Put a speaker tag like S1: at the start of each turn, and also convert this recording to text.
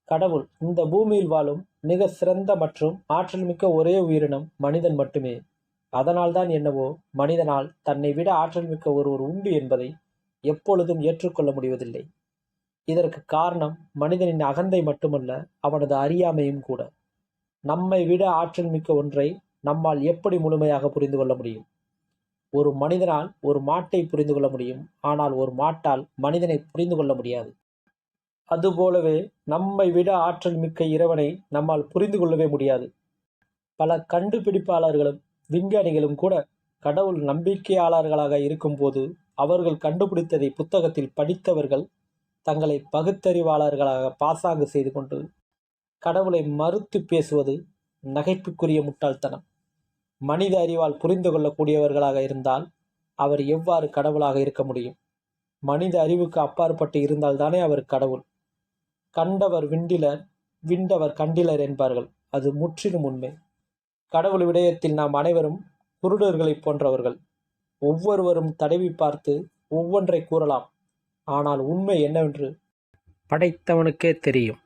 S1: கடவுள் இந்த பூமியில் வாழும் மிக சிறந்த மற்றும் ஆற்றல் மிக்க ஒரே உயிரினம் மனிதன் மட்டுமே. அதனால்தான் என்னவோ மனிதனால் தன்னை விட ஆற்றல் மிக்க ஒருவர் உண்டு என்பதை எப்பொழுதும் ஏற்றுக்கொள்ள முடிவதில்லை. இதற்கு காரணம் மனிதனின் அகந்தை மட்டுமல்ல, அவனது அறியாமையும் கூட. நம்மை விட ஆற்றல் மிக்க ஒன்றை நம்மால் எப்படி முழுமையாக புரிந்து கொள்ள முடியும்? ஒரு மனிதனால் ஒரு மாட்டை புரிந்து கொள்ள முடியும், ஆனால் ஒரு மாட்டால் மனிதனை புரிந்து கொள்ள முடியாது. அதுபோலவே நம்மை விட ஆற்றல் மிக்க இறைவனை நம்மால் புரிந்து கொள்ளவே முடியாது. பல கண்டுபிடிப்பாளர்களும் விஞ்ஞானிகளும் கூட கடவுள் நம்பிக்கையாளர்களாக இருக்கும்போது அவர்கள் கண்டுபிடித்ததை புத்தகத்தில் படித்தவர்கள் தங்களை பகுத்தறிவாளர்களாக பாசாங்கு செய்து கொண்டு கடவுளை மறுத்து பேசுவது நகைப்புக்குரிய முட்டாள்தனம். மனித அறிவால் புரிந்து கொள்ளக்கூடியவர்களாக இருந்தால் அவர் எவ்வாறு கடவுளாக இருக்க முடியும்? மனித அறிவுக்கு அப்பாற்பட்டு இருந்தால்தானே அவர் கடவுள். கண்டவர் விண்டிலர், விண்டவர் கண்டிலர் என்பார்கள். அது முற்றிலும் உண்மை. கடவுள் விடயத்தில் நாம் அனைவரும் குருடர்களைப் போன்றவர்கள். ஒவ்வொருவரும் தடவி பார்த்து ஒவ்வொன்றை கூறலாம். ஆனால் உண்மை என்னவென்று படைத்தவனுக்கே தெரியும்.